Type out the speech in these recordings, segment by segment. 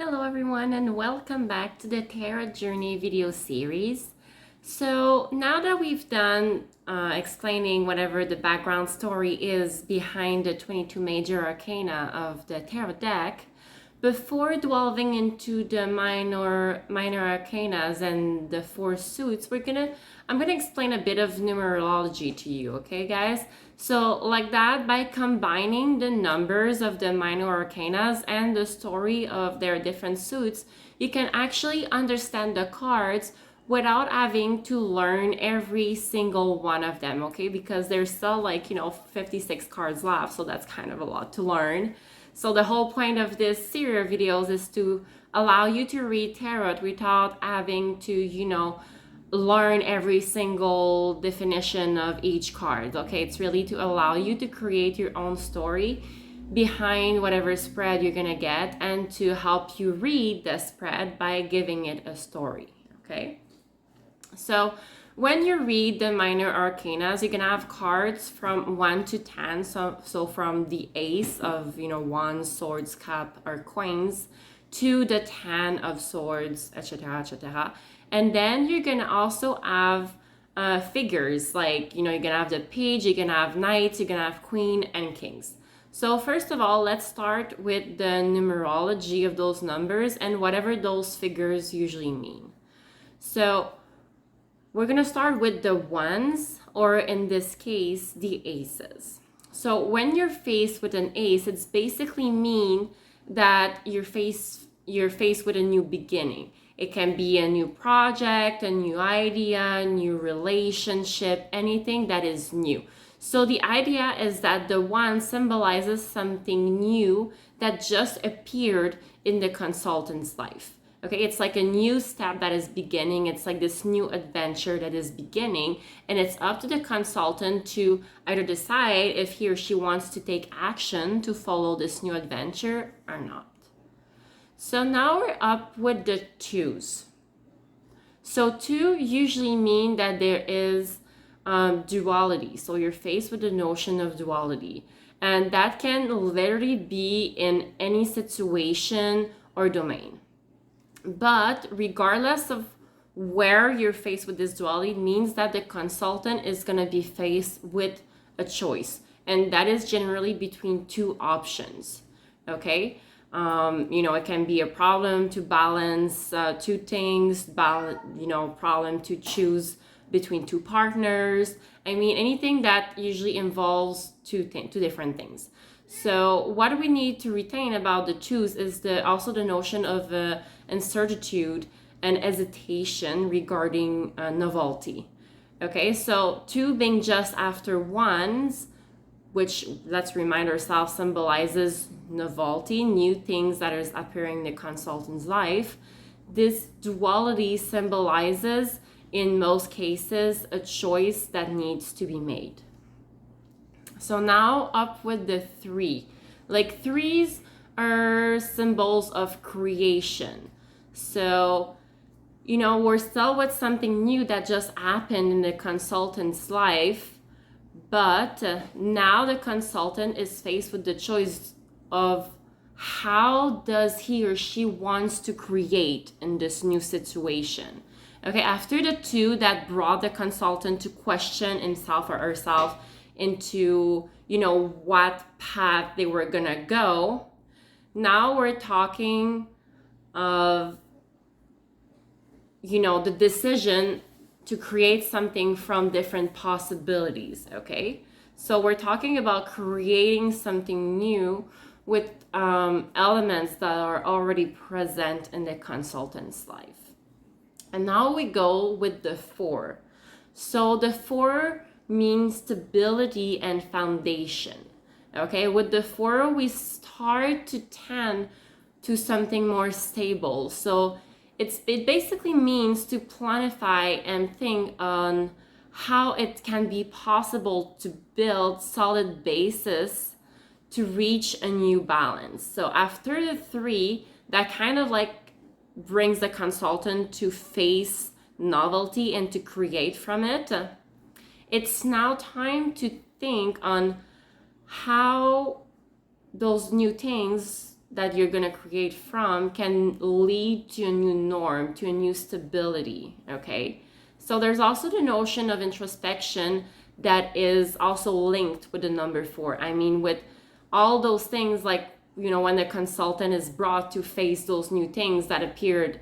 Hello everyone and welcome back to the Tarot Journey video series. So now that we've done explaining whatever the background story is behind the 22 major arcana of the tarot deck, before delving into the minor arcanas and the four suits, I'm gonna explain a bit of numerology to you, okay guys? So like that, by combining the numbers of the minor arcanas and the story of their different suits, you can actually understand the cards without having to learn every single one of them, okay? Because there's still 56 cards left, so that's kind of a lot to learn. So the whole point of this series of videos is to allow you to read tarot without having to, learn every single definition of each card, okay? It's really to allow you to create your own story behind whatever spread you're gonna get and to help you read the spread by giving it a story, okay? So when you read the minor arcanas, you're gonna have cards from 1 to 10. So from the ace of wands, swords, cup, or coins to the 10 of swords, etc., etc. And then you're gonna also have figures like you're gonna have the page, you're gonna have knights, you're gonna have queen and kings. So first of all, let's start with the numerology of those numbers and whatever those figures usually mean. So we're gonna start with the ones, or in this case, the aces. So when you're faced with an ace, it's basically mean that you're faced with a new beginning. It can be a new project, a new idea, a new relationship, anything that is new. So the idea is that the one symbolizes something new that just appeared in the consultant's life. Okay, it's like a new step that is beginning. It's like this new adventure that is beginning, and it's up to the consultant to either decide if he or she wants to take action to follow this new adventure or not. So now we're up with the twos. So two usually mean that there is duality. So you're faced with the notion of duality, and that can literally be in any situation or domain. But regardless of where you're faced with this duality, it means that the consultant is going to be faced with a choice, and that is generally between two options. Okay, it can be a problem to balance two things, problem to choose between two partners. I mean, anything that usually involves two different things. So what we need to retain about the twos is also the notion of uncertitude and hesitation regarding novelty. Okay, so two being just after ones, which, let's remind ourselves, symbolizes novelty, new things that is appearing in the consultant's life. This duality symbolizes, in most cases, a choice that needs to be made. So now up with the three. Like threes are symbols of creation. So, we're still with something new that just happened in the consultant's life, but now the consultant is faced with the choice of how does he or she wants to create in this new situation. Okay, after the two that brought the consultant to question himself or herself into what path they were gonna go, now we're talking of the decision to create something from different possibilities. Okay, so we're talking about creating something new with elements that are already present in the consultant's life. And now we go with the four. So the four means stability and foundation. Okay, with the four we start to tend to something more stable. So it basically means to planify and think on how it can be possible to build solid basis to reach a new balance. So after the three, that kind of brings the consultant to face novelty and to create from it. It's now time to think on how those new things that you're going to create from can lead to a new norm, to a new stability, okay? So there's also the notion of introspection that is also linked with the number 4. I mean, with all those things, like, you know, when the consultant is brought to face those new things that appeared,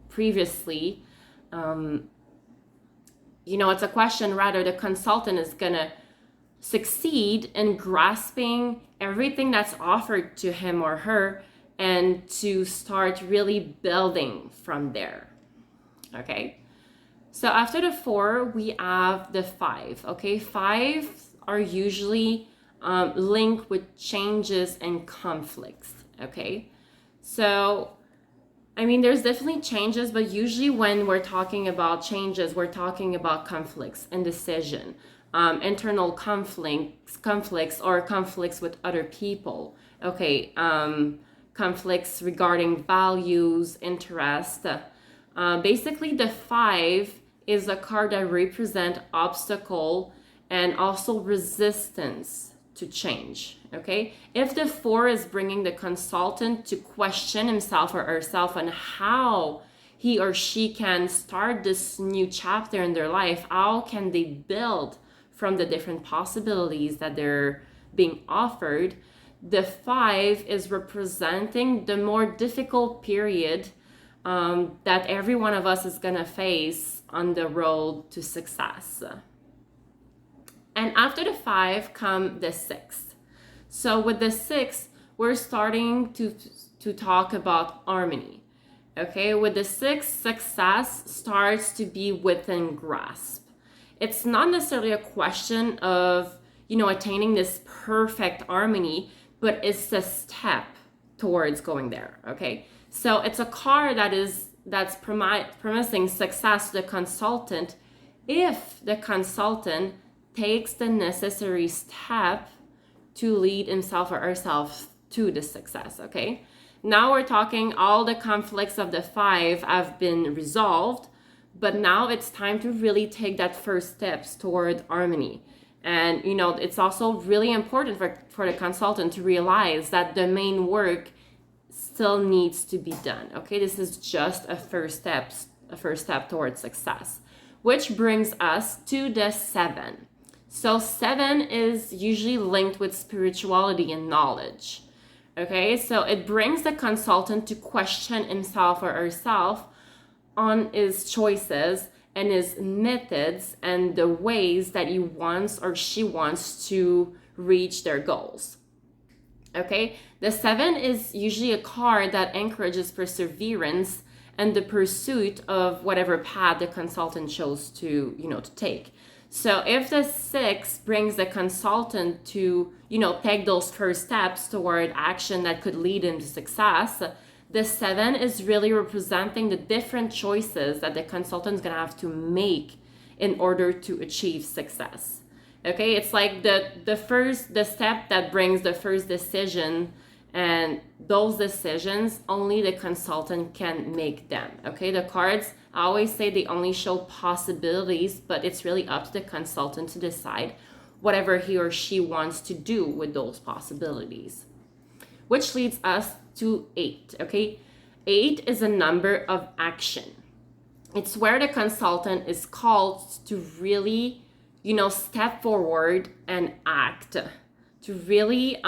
previously, it's a question rather the consultant is going to succeed in grasping everything that's offered to him or her and to start really building from there. Okay, so after the 4 we have the 5. Okay, 5 are usually linked with changes and conflicts. Okay, so I mean, there's definitely changes, but usually when we're talking about changes, we're talking about conflicts, indecision, internal conflicts or conflicts with other people. Okay, conflicts regarding values, interest. Basically, the 5 is a card that represents obstacle and also resistance to change. Okay, if the 4 is bringing the consultant to question himself or herself on how he or she can start this new chapter in their life, how can they build from the different possibilities that they're being offered, the 5 is representing the more difficult period that every one of us is gonna face on the road to success. And after the 5 come the 6. So with the 6, we're starting to talk about harmony. Okay, with the 6, success starts to be within grasp. It's not necessarily a question of, attaining this perfect harmony, but it's a step towards going there. Okay, so it's a card that's promising success to the consultant if the consultant takes the necessary step to lead himself or herself to the success. Okay, now we're talking all the conflicts of the 5 have been resolved, but now it's time to really take that first steps toward harmony. And it's also really important for the consultant to realize that the main work still needs to be done. Okay, this is just a first step towards success, which brings us to the 7. So 7 is usually linked with spirituality and knowledge. Okay, so it brings the consultant to question himself or herself on his choices and his methods and the ways that he wants or she wants to reach their goals. Okay, the 7 is usually a card that encourages perseverance and the pursuit of whatever path the consultant chose to take. So if the 6 brings the consultant to, take those first steps toward action that could lead him to success, the 7 is really representing the different choices that the consultant is going to have to make in order to achieve success. Okay, it's like the step that brings the first decision, and those decisions, only the consultant can make them. Okay, the cards, I always say they only show possibilities, but it's really up to the consultant to decide whatever he or she wants to do with those possibilities. Which leads us to 8, okay? 8 is a number of action. It's where the consultant is called to really, step forward and act, to really,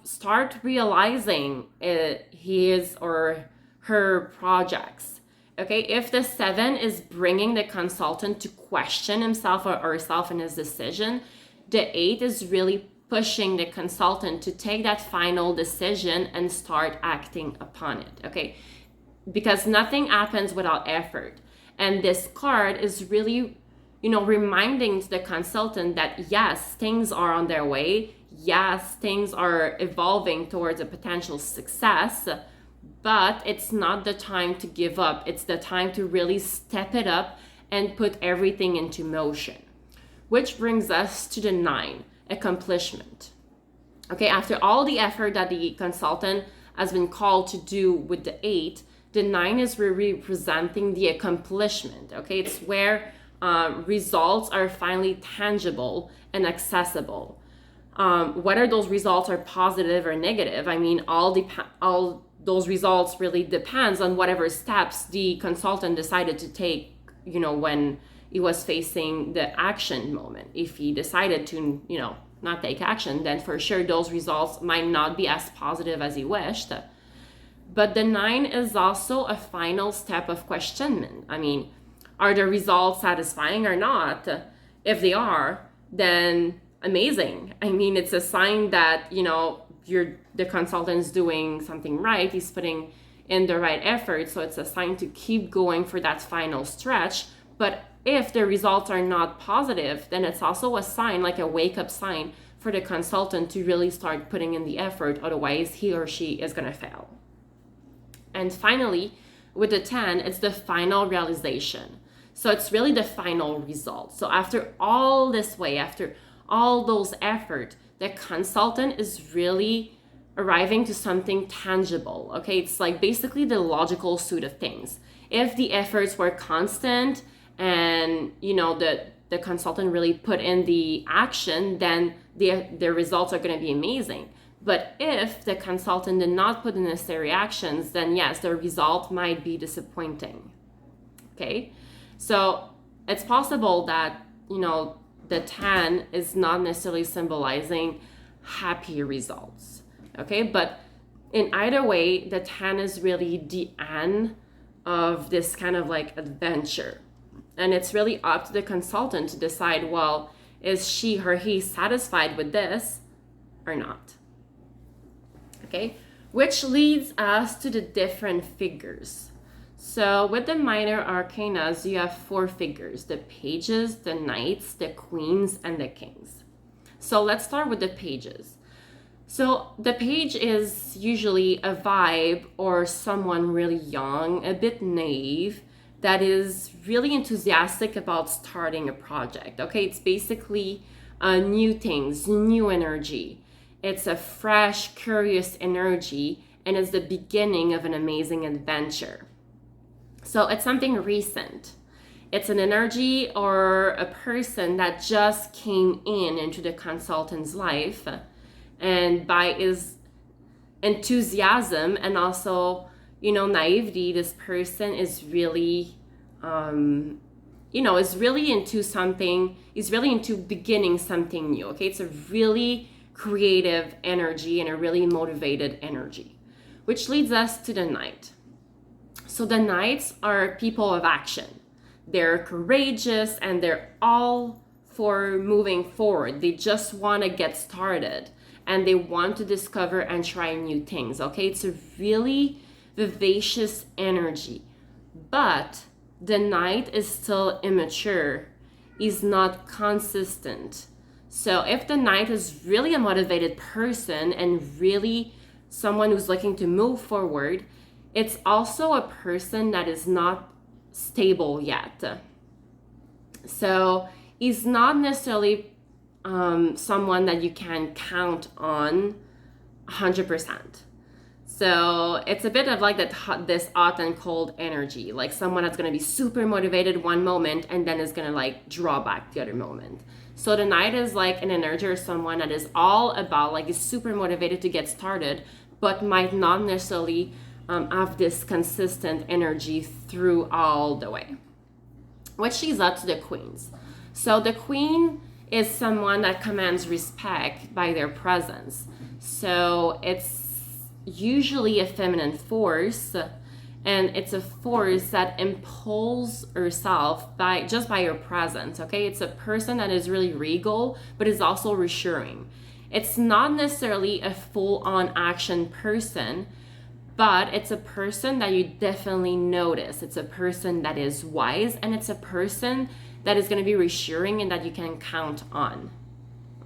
start realizing his or her projects. Okay, if the 7 is bringing the consultant to question himself or herself in his decision, the 8 is really pushing the consultant to take that final decision and start acting upon it. Okay, because nothing happens without effort. And this card is really, reminding the consultant that yes, things are on their way. Yes, things are evolving towards a potential success, but it's not the time to give up. It's the time to really step it up and put everything into motion. Which brings us to the 9, accomplishment. Okay, after all the effort that the consultant has been called to do with the 8, the 9 is representing the accomplishment. Okay, it's where results are finally tangible and accessible. whether those results are positive or negative. I mean, all those results really depends on whatever steps the consultant decided to take, when he was facing the action moment. If he decided to, not take action, then for sure those results might not be as positive as he wished. But the 9 is also a final step of questionment. I mean, are the results satisfying or not? If they are, then amazing. I mean, it's a sign that, the consultant's doing something right. He's putting in the right effort. So it's a sign to keep going for that final stretch. But if the results are not positive, then it's also a sign, like a wake-up sign for the consultant to really start putting in the effort. Otherwise, he or she is going to fail. And finally, with the 10, it's the final realization. So it's really the final result. So after all this way, after all those efforts, the consultant is really arriving to something tangible. Okay, it's like basically the logical suit of things. If the efforts were constant and the consultant really put in the action, then the results are going to be amazing. But if the consultant did not put in necessary actions, then yes, the result might be disappointing. Okay, so it's possible that the 10 is not necessarily symbolizing happy results. Okay, but in either way, the 10 is really the end of this kind of like adventure. And it's really up to the consultant to decide, well, is she or he satisfied with this or not? Okay, which leads us to the different figures. So with the minor arcanas, you have 4 figures: the pages, the knights, the queens, and the kings. So let's start with the pages. So the page is usually a vibe or someone really young, a bit naive, that is really enthusiastic about starting a project. Okay, it's basically new things, new energy. It's a fresh, curious energy, and it's the beginning of an amazing adventure. So it's something recent. It's an energy or a person that just came into the consultant's life, and by his enthusiasm and also, naivety, this person is really, is really into something, is really into beginning something new. Okay, it's a really creative energy and a really motivated energy, which leads us to the knight. So the knights are people of action. They're courageous and they're all for moving forward. They just want to get started and they want to discover and try new things. Okay, it's a really vivacious energy, but the knight is still immature. He's not consistent. So if the knight is really a motivated person and really someone who's looking to move forward, it's also a person that is not stable yet. So he's not necessarily someone that you can count on 100%. So it's a bit of like this hot and cold energy, like someone that's going to be super motivated one moment and then is going to like draw back the other moment. So the knight is like an energy or someone that is all about, like, is super motivated to get started, but might not necessarily have this consistent energy through all the way. Which leads up to the queens. So the queen is someone that commands respect by their presence. So it's usually a feminine force, and it's a force that imposes herself by her presence. Okay, it's a person that is really regal but is also reassuring. It's not necessarily a full-on action person, but it's a person that you definitely notice. It's a person that is wise, and it's a person that is going to be reassuring and that you can count on.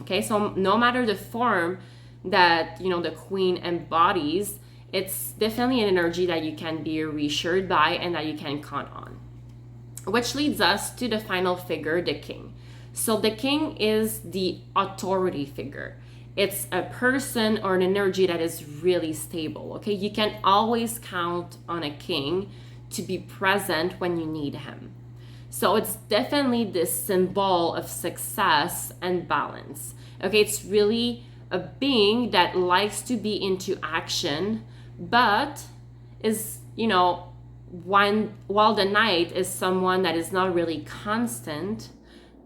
Okay, so no matter the form that the queen embodies, it's definitely an energy that you can be reassured by and that you can count on. Which leads us to the final figure, the king. So the king is the authority figure. It's a person or an energy that is really stable. Okay, you can always count on a king to be present when you need him. So it's definitely this symbol of success and balance. Okay, it's really a being that likes to be into action, but is, you know, while the knight is someone that is not really constant,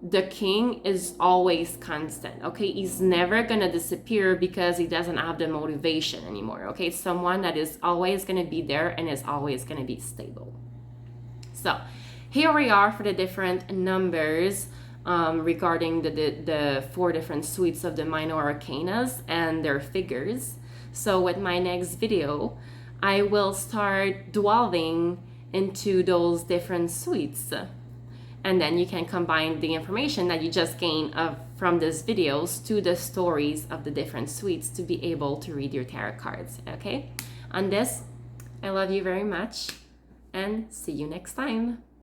the king is always constant. Okay, he's never gonna disappear because he doesn't have the motivation anymore. Okay, it's someone that is always gonna be there and is always gonna be stable. So here we are for the different numbers regarding the 4 different suites of the minor arcanas and their figures. So with my next video, I will start delving into those different suites. And then you can combine the information that you just gained from these videos to the stories of the different suites to be able to read your tarot cards, okay? On this, I love you very much and see you next time.